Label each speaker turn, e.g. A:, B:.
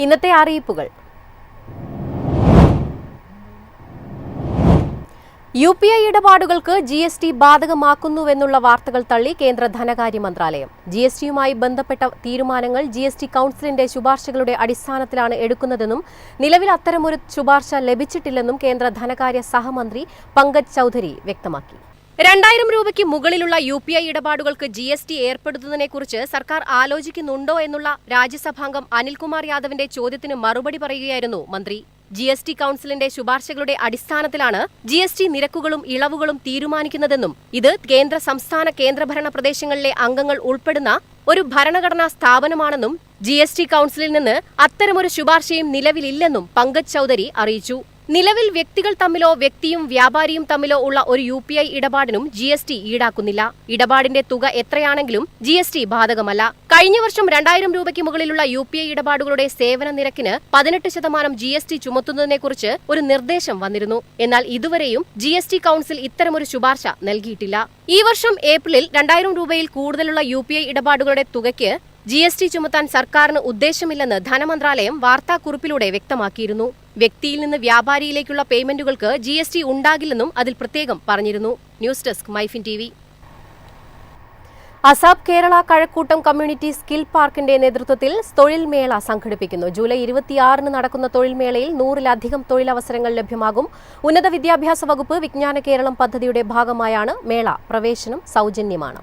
A: ഇന്നത്തെ അറിയിപ്പുകൾ. UPI ഇടപാടുകൾക്ക് GST ബാധകമാക്കുന്നുവെന്നുള്ള വാർത്തകൾ തള്ളി കേന്ദ്ര ധനകാര്യ മന്ത്രാലയം. GSTയുമായി ബന്ധപ്പെട്ട തീരുമാനങ്ങൾ GST കൗൺസിലിന്റെ ശുപാർശകളുടെ അടിസ്ഥാനത്തിലാണ് എടുക്കുന്നതെന്നും നിലവിൽ അത്തരമൊരു ശുപാർശ ലഭിച്ചിട്ടില്ലെന്നും കേന്ദ്ര ധനകാര്യ സഹമന്ത്രി പങ്കജ് ചൌധരി വ്യക്തമാക്കി. 2000 രൂപയ്ക്ക് മുകളിലുള്ള UPI ഇടപാടുകൾക്ക് GST ഏർപ്പെടുത്തുന്നതിനെക്കുറിച്ച് സർക്കാർ ആലോചിക്കുന്നുണ്ടോ എന്നുള്ള രാജ്യസഭാംഗം അനിൽകുമാർ യാദവിന്റെ ചോദ്യത്തിന് മറുപടി പറയുകയായിരുന്നു മന്ത്രി. GST കൗൺസിലിന്റെ ശുപാർശകളുടെ അടിസ്ഥാനത്തിലാണ് GST നിരക്കുകളും ഇളവുകളും തീരുമാനിക്കുന്നതെന്നും ഇത് കേന്ദ്ര സംസ്ഥാന കേന്ദ്രഭരണ പ്രദേശങ്ങളിലെ അംഗങ്ങൾ ഉൾപ്പെടുന്ന ഒരു ഭരണഘടനാ സ്ഥാപനമാണെന്നും GST കൗൺസിലിൽ നിന്ന് അത്തരമൊരു ശുപാർശയും നിലവിലില്ലെന്നും പങ്കജ് ചൌധരി അറിയിച്ചു. നിലവിൽ വ്യക്തികൾ തമ്മിലോ വ്യക്തിയും വ്യാപാരിയും തമ്മിലോ ഉള്ള ഒരു UPI ഇടപാടിനും GST ഈടാക്കുന്നില്ല. ഇടപാടിന്റെ തുക എത്രയാണെങ്കിലും GST ബാധകമല്ല. കഴിഞ്ഞ വർഷം 2000 രൂപയ്ക്ക് മുകളിലുള്ള UPI ഇടപാടുകളുടെ സേവന നിരക്കിന് 18% GST ചുമത്തുന്നതിനെക്കുറിച്ച് ഒരു നിർദ്ദേശം വന്നിരുന്നു. എന്നാൽ ഇതുവരെയും GST കൗൺസിൽ ഇത്തരമൊരു ശുപാർശ നൽകിയിട്ടില്ല. ഈ വർഷം ഏപ്രിലിൽ 2000 രൂപയിൽ കൂടുതലുള്ള UPI ഇടപാടുകളുടെ തുകയ്ക്ക് GST ചുമത്താൻ സർക്കാരിന് ഉദ്ദേശമില്ലെന്ന് ധനമന്ത്രാലയം വാർത്താക്കുറിപ്പിലൂടെ വ്യക്തമാക്കിയിരുന്നു. വ്യക്തിയിൽ നിന്ന് വ്യാപാരിയിലേക്കുള്ള പേയ്മെന്റുകൾക്ക് GST ഉണ്ടാകില്ലെന്നും അതിൽ പ്രത്യേകം പറഞ്ഞിരുന്നു. News desk Myfin TV. ASAP Kerala Kazhakkoottam community skill പാർക്കിന്റെ നേതൃത്വത്തിൽ തൊഴിൽ മേള സംഘടിപ്പിക്കുന്നു. ജൂലൈ 26-ന് നടക്കുന്ന തൊഴിൽ മേളയിൽ 100-ലധികം തൊഴിലവസരങ്ങൾ ലഭ്യമാകും. ഉന്നത വിദ്യാഭ്യാസ വകുപ്പ് വിജ്ഞാന കേരളം പദ്ധതിയുടെ ഭാഗമായാണ് മേള. പ്രവേശനം സൗജന്യമാണ്.